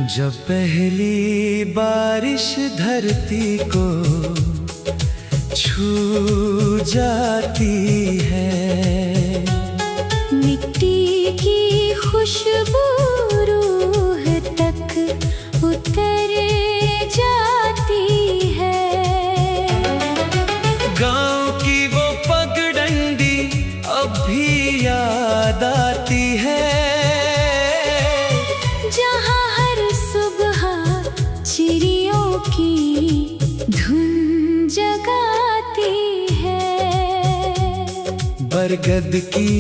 जब पहली बारिश धरती को छू जाती है, मिट्टी की खुशबू रूह तक उतर जाती है। गांव की वो पगडंडी अब भी याद आती है, जहाँ हर सुबह चिड़ियों की धुन जगाती है। बरगद की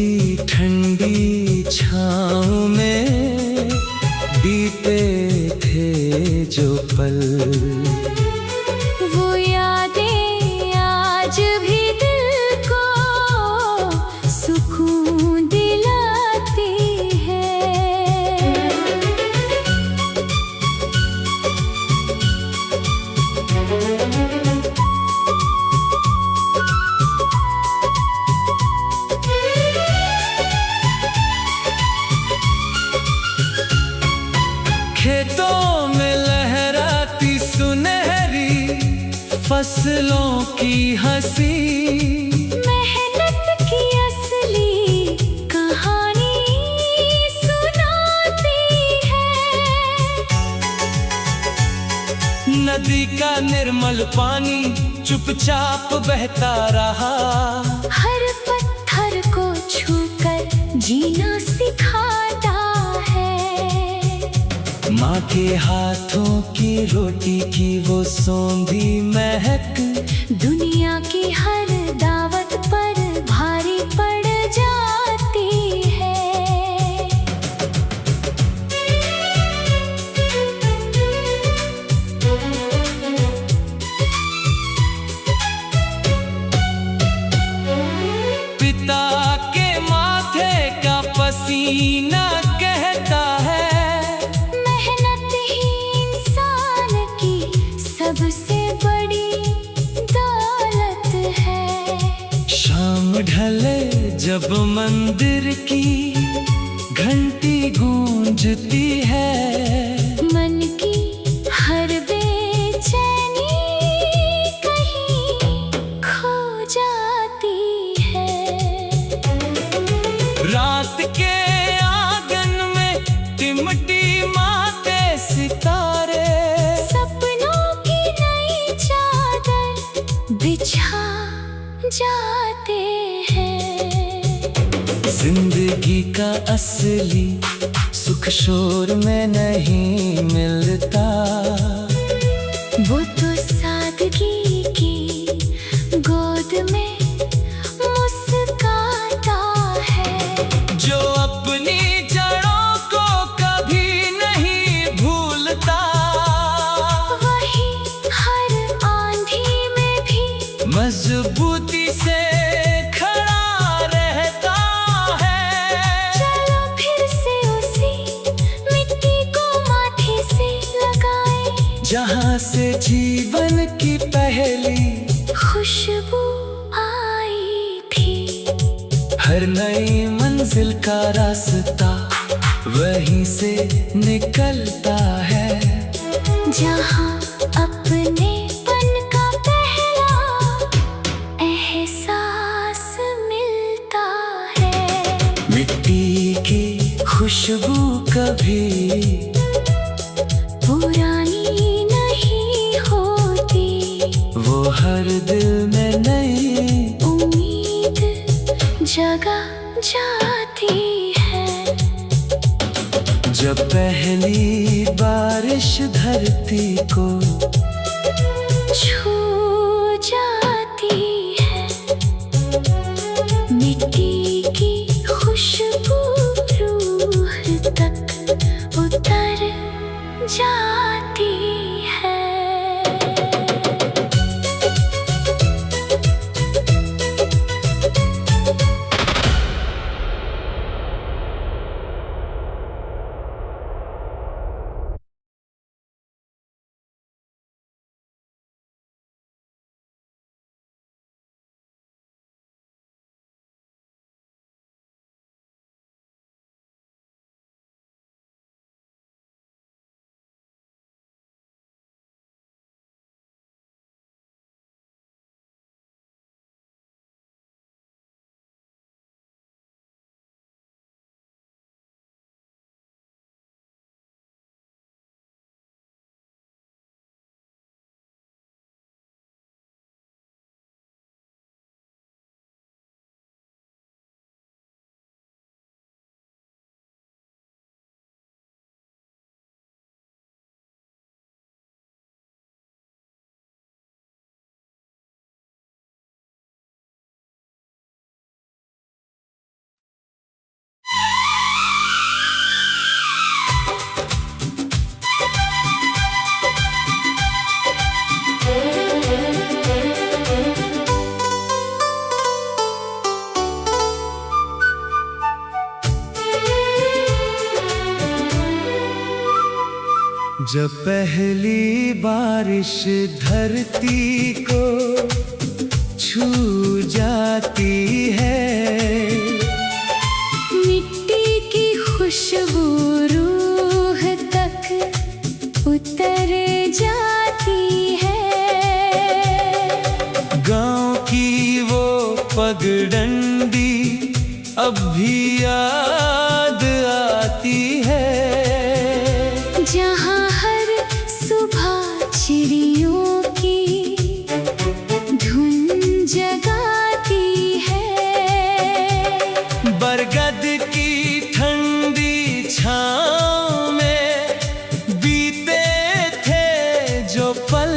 ठंडी छाँव में बीते थे जो पल, वो यादें आज भी दिल को सुकून दिलाती है। खेतों में लहराती सुनहरी फसलों की हंसी, मेहनत की असली कहानी सुनाती है। नदी का निर्मल पानी चुपचाप बहता रहा, हर पत्थर को छूकर जीना सिखाता है। माँ के हाथों की रोटी की वो सौंधी महक दुनिया की हर दावत पर भारी पड़ जाती है। पिता के माथे का पसीना कहता है, सबसे बड़ी दौलत है। शाम ढले जब मंदिर की घंटी गूंजती है, मन की हर बेचैनी कहीं खो जाती है। रात के आंगन में टिमटी माते सितारे बिछा जाते हैं। जिंदगी का असली सुख शोर में नहीं मिलता, वो तो सादगी की गोद में मुस्काता है। जो अपनी जड़ों को कभी नहीं भूलता, वही हर मजबूती से खड़ा रहता है। चलो फिर से उसी मिट्टी को माथे से लगाएं, जहाँ से जीवन की पहली खुशबू आई थी। हर नई मंजिल का रास्ता वहीं से निकलता है, जहाँ अपने मिट्टी की खुशबू कभी पुरानी नहीं होती, वो हर दिल में नई उम्मीद जगा जाती है। जब पहली बारिश धरती को छू जाती है, मिट्टी की खुशबू रूह तक उतर जाती जब पहली बारिश धरती को छू जाती है, मिट्टी की खुशबू रूह तक उतर जाती है। गांव की वो पगडंडी अब भी याद आती है, जहाँ हर सुबह चिड़ियों की धुन जगाती है। बरगद की ठंडी छाँव में बीते थे जो पल,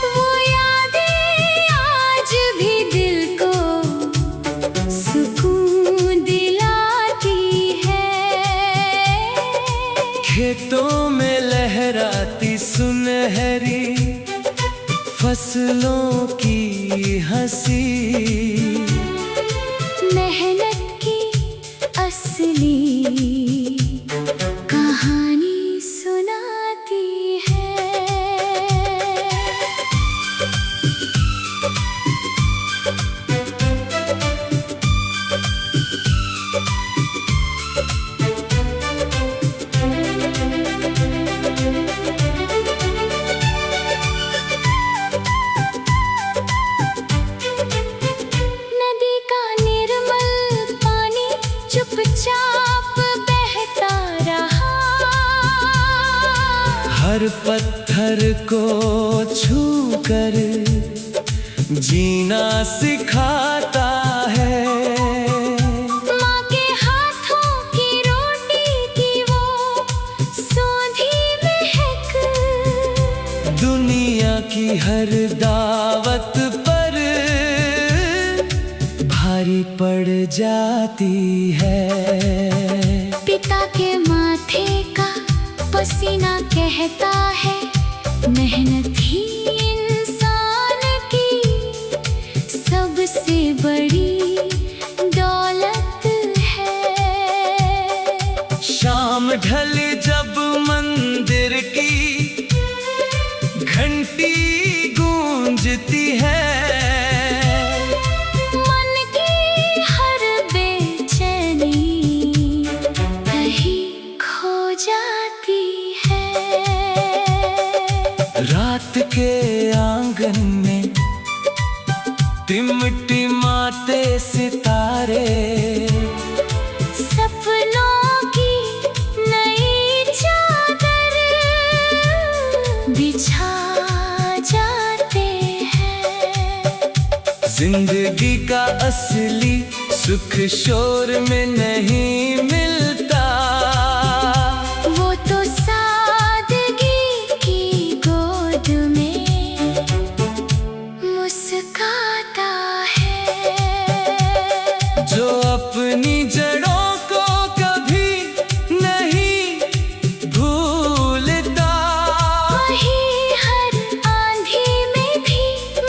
वो यादें आज भी दिल को सुकून दिलाती है। खेतों में लहराती सुनहरी फसलों की हंसी, मेहनत की असली कहानी सुनाती है। नदी का निर्मल पानी चुपचाप बहता रहा, हर पत्थर को छूकर जीना सिखाता है। माँ के हाथों की रोटी की वो सोंधी महक, दुनिया की हर दावत पर भारी पड़ जाती है। पिता के माथे का पसीना कहता है, मेहनत ही इंसान की सबसे बड़ी दौलत है। शाम ढल जब मंदिर की घंटी गूंजती है, मन की हर बेचैनी कहीं खो जाती है। रात के आंगन में टिमटिमाते सितारे, सपनों की नई चादर बिछा जाते हैं। जिंदगी का असली सुख शोर में नहीं मिलता, वो तो सादगी की गोद में मुस्काता है। जो अपनी जड़ों को कभी नहीं भूलता, वही हर आंधी में भी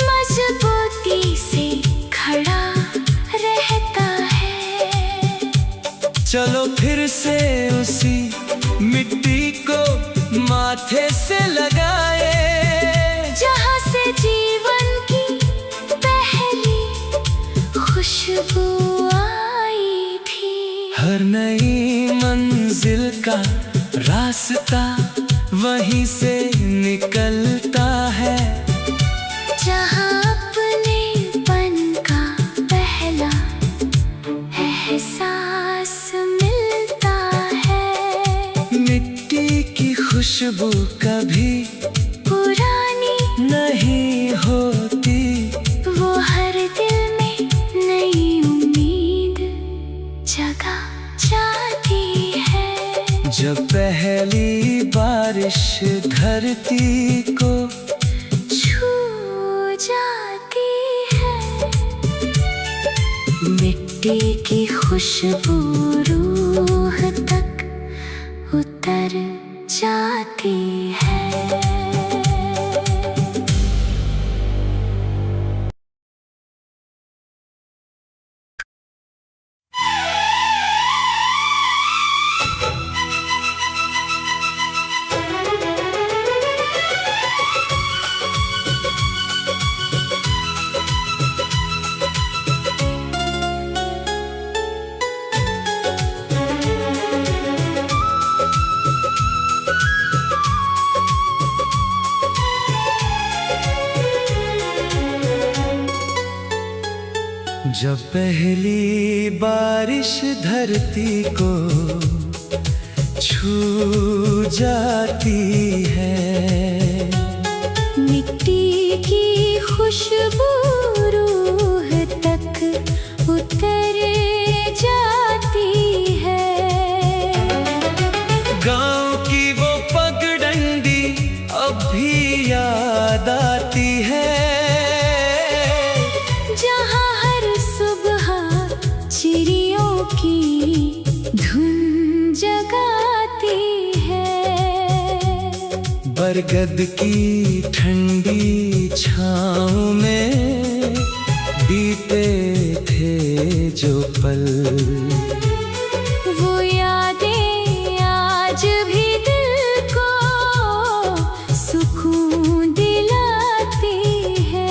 मजबूती से खड़ा रहता है। चलो फिर से उसी मिट्टी को माथे से लगाए, जहाँ से जीवन की पहली खुशबू आई थी। हर नई मंजिल का रास्ता वहीं से निकलता है, जहाँ अपनेपन का पहला एहसास मिलता है। मिट्टी की खुशबू कभी पुरानी नहीं होती, वो हर दिल में नई उम्मीद जगा जाती है। जब पहली बारिश धरती को छू जाती है, मिट्टी की खुशबू रूह तक उतर जाती है। जब पहली बारिश धरती को छू जाती है, मिट्टी की खुशबू रूह तक उतर जाती है। गांव की वो पगडंडी अब भी याद आती है, जहाँ हर सुबह चिड़ियों की धुन जगाती है। बरगद की ठंडी छाँव में बीते थे जो पल, वो यादें आज भी दिल को सुकून दिलाती है।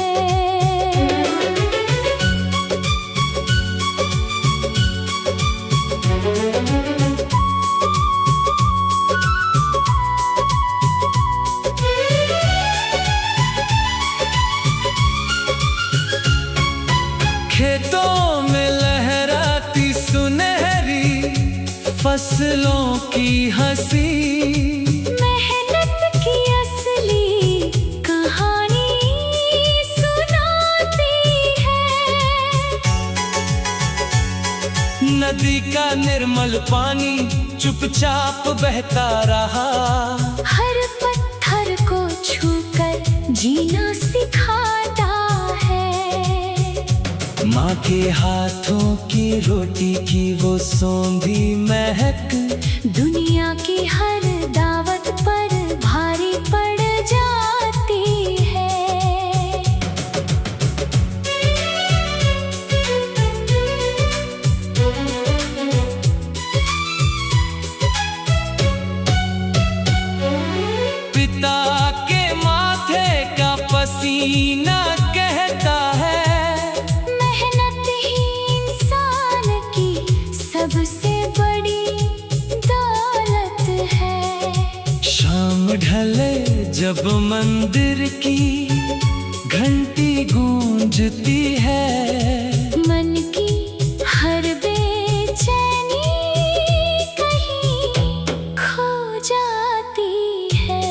खेतों में लहराती सुनहरी फसलों की हंसी, मेहनत की असली कहानी सुनाती है। नदी का निर्मल पानी चुपचाप बहता रहा, हर पत्थर को छूकर जीना सिखाता है। माँ के हाथों की रोटी की वो सौंधी महक, दुनिया की हर दावत पर भारी पड़ जाती है। पिता के माथे का पसीना कहता है, मेहनत ही इंसान की सबसे बड़ी दौलत है। शाम ढले जब मंदिर की घंटी गूंजती है, मन की हर बेचैनी कहीं खो जाती है।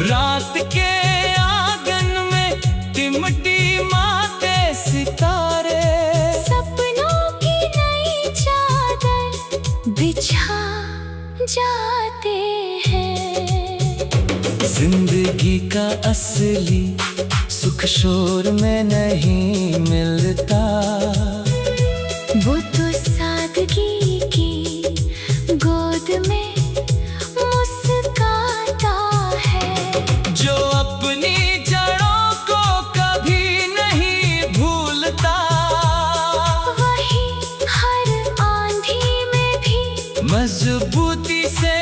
रात के आंगन में टिमटी माते सितारे, सपनों की नई चादर बिछा जाते हैं। जिंदगी का असली सुख शोर में नहीं मिलता, वो तो सादगी की गोद में मुस्काता है। जो अपनी जड़ों को कभी नहीं भूलता, वही हर आंधी में भी मजबूती से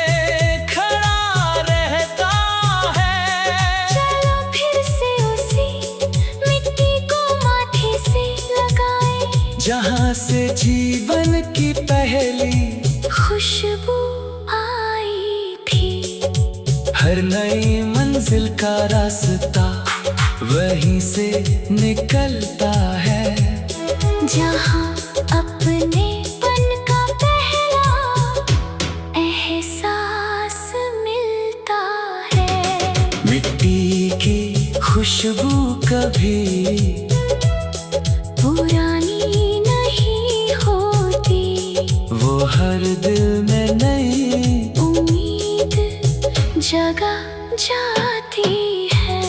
खड़ा रहता है। चलो फिर से उसी मिट्टी को माथे से लगाए, जहाँ से जीवन की पहली खुशबू आई थी। हर नई मंजिल का रास्ता वहीं से निकलता है, जहाँ अपनेपन का पहला एहसास मिलता है। मिट्टी की खुशबू कभी पुरानी नहीं होती, वो हर दिल में नई उम्मीद जगा जाती है।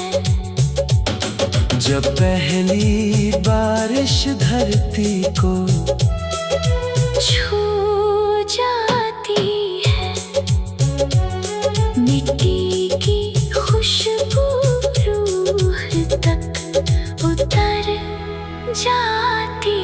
जब पहली बारिश धरती को छू जाती है, मिट्टी की खुशबू रूह तक उतर जाती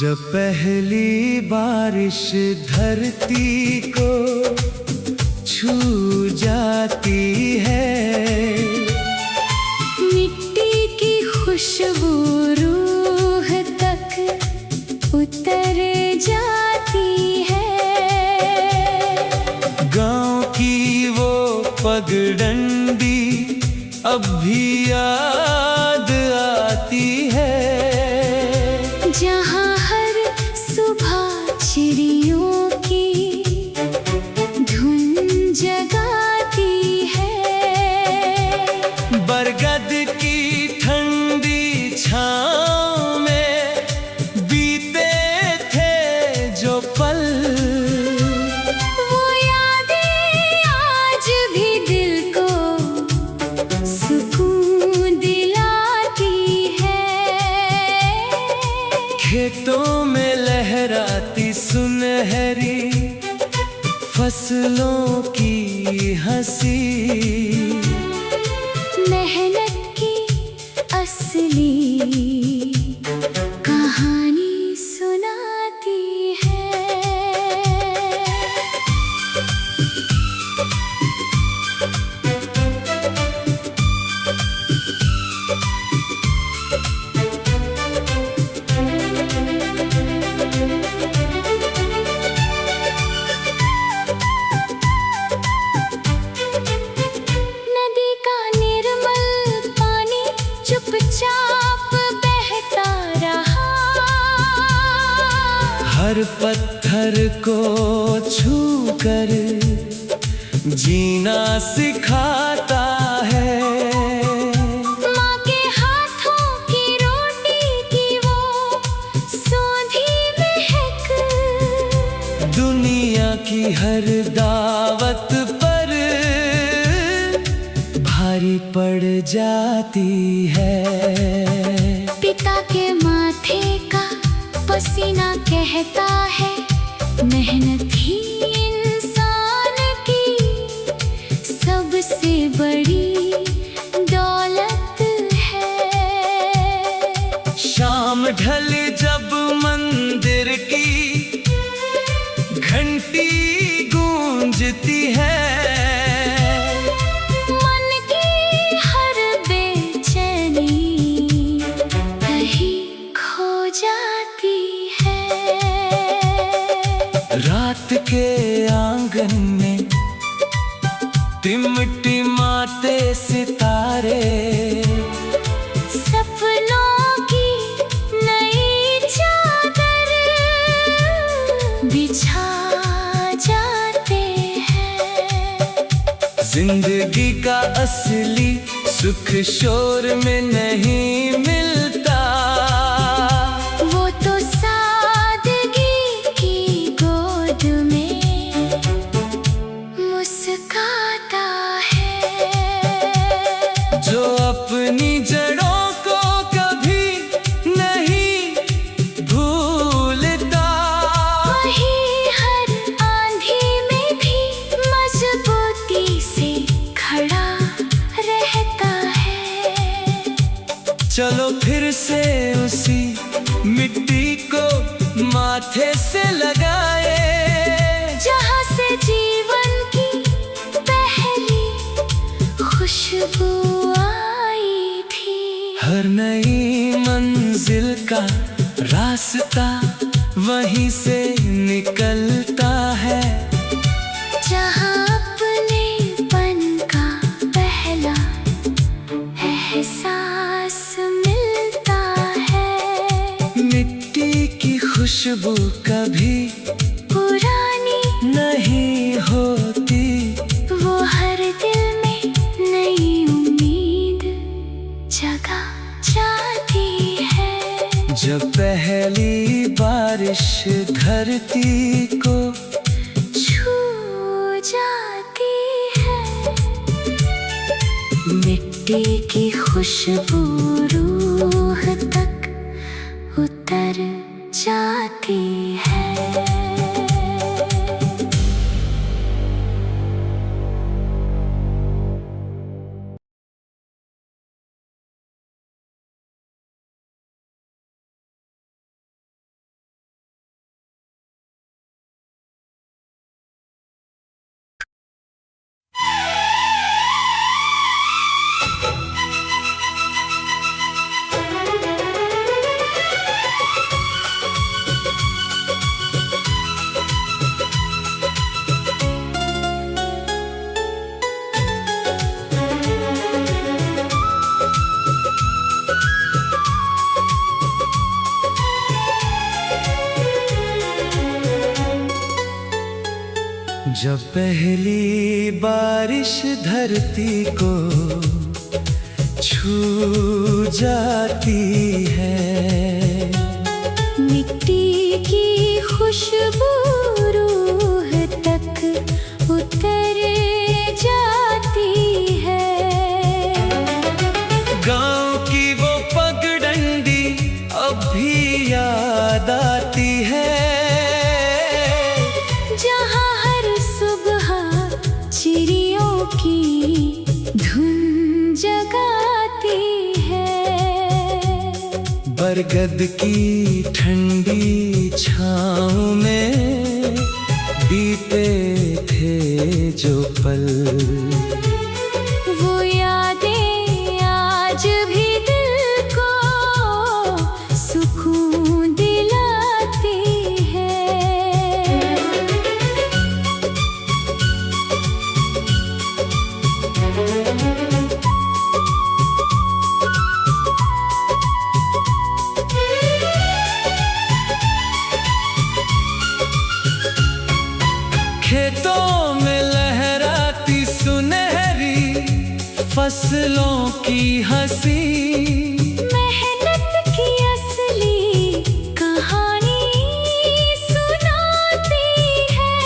जब पहली बारिश धरती को छू जाती है, मिट्टी की खुशबू रूह तक उतर जाती है। गांव की वो पगडंडी अब भी याद आती है, जहाँ हर सुबह चिड़ियों की धुन जगाती है। बरगद की ठंडी छाँव में बीते थे जो पल, वो यादें आज भी दिल को सुकून दिलाती है। खेतों में लहराती सुनहरी फसलों की हंसी, मेहनत की असली कहानी सुनाती है। नदी का निर्मल पानी चुपचाप बहता रहा, हर पत्थर को छूकर जीना सिखाता है। माँ के हाथों की रोटी की वो सोंधी महक, दुनिया की हर दावत पर भारी पड़ जाती है। पिता के माथे का पसीना कहता है, मेहनत ही इंसान की सबसे बड़ी दौलत है। शाम ढल जब मंदिर की घंटी गूंजती है, मन की हर बेचैनी कहीं खो जाती है। रात के आंगन में टिमटिमाते सितारे, सपनों की नई चादर बिछा जाते हैं। जिंदगी का असली सुख शोर में नहीं मिलता, वो तो सादगी की गोद में मुस्काता है। जो अपनी जड़ों को कभी नहीं भूलता, वही हर आंधी में भी मजबूती से खड़ा रहता है। चलो फिर से उसी मिट्टी को माथे से लगाए, जहाँ से जीवन की पहली खुशबू आई थी। हर नई मंजिल का रास्ता वहीं से निकलता है, जहाँ अपनेपन का पहला एहसास मिलता है। मिट्टी की खुशबू कभी पुरानी नहीं होती, वो हर दिल में नई उम्मीद जगा जाती है। जब पहली बारिश धरती को छू जाती है, मिट्टी की खुशबू रूह तक उतर जाती है। जब पहली बारिश धरती को छू जाती है, मिट्टी की खुशबू रूह तक उतर जाती है। गांव की वो पगडंडी अब भी याद आती है, जहाँ हर सुबह चिड़ियों की धुन जगाती है। बरगद की ठंडी छाँव में बीते थे जो पल, वो यादें आज भी दिल को सुकून दिलाती है। खेतों में लहराती सुनहरी फसलों की हंसी, मेहनत की असली कहानी सुनाती है।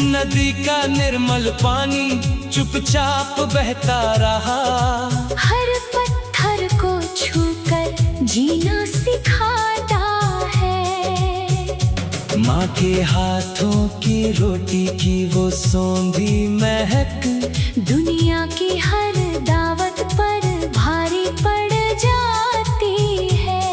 नदी का निर्मल पानी चुपचाप बहता रहा, हर पत्थर को छूकर जीना सिखाता है। माँ के हाथों की रोटी की वो सौंधी महक, दुनिया की हर दावत पर भारी पड़ जाती है।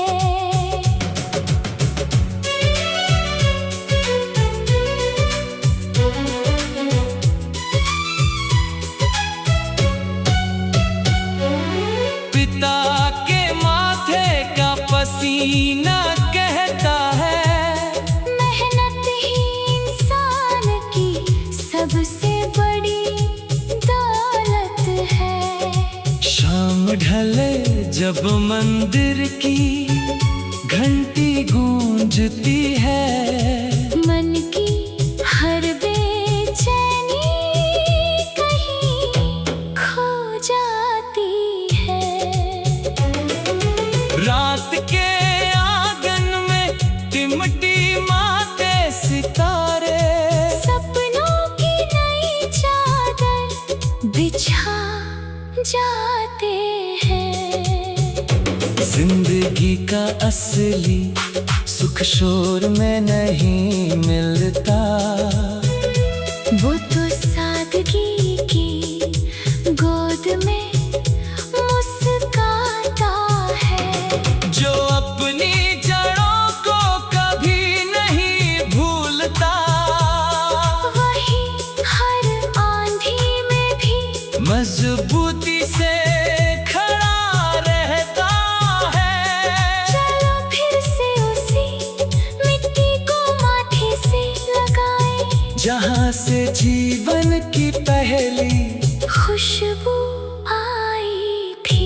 पिता के माथे का पसीना कहता है, मेहनत ही इंसान की सबसे बड़ी दौलत है। शाम ढले जब मंदिर की घंटी गूंजती है, मन की हर बेचैनी कहीं खो जाती है। रात के आंगन में टिमटी माते सितारे, सपनों की नई चादर बिछा जाते हैं। जिंदगी का असली सुख शोर में नहीं मिलता, वो तो सादगी की गोद में मुस्काता है। जो अपनी जड़ों को कभी नहीं भूलता, वही हर आंधी में भी मजबूती से खड़ा रहता है। चलो फिर से उसी मिट्टी को माथे से लगाए, जहाँ से जीवन की पहली खुशबू आई थी।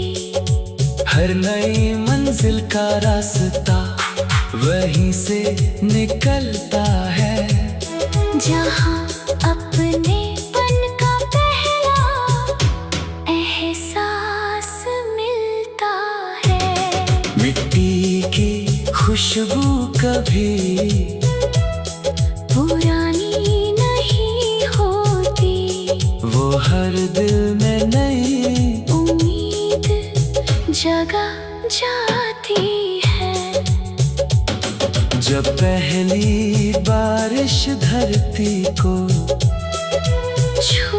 हर नई मंजिल का रास्ता वहीं से निकलता है, जहाँ अपनेपन का पहला एहसास मिलता है। मिट्टी की खुशबू कभी पुरानी नहीं होती, वो हर दिल में नई उम्मीद जगा जाती है। जब पहली बारिश धरती को छू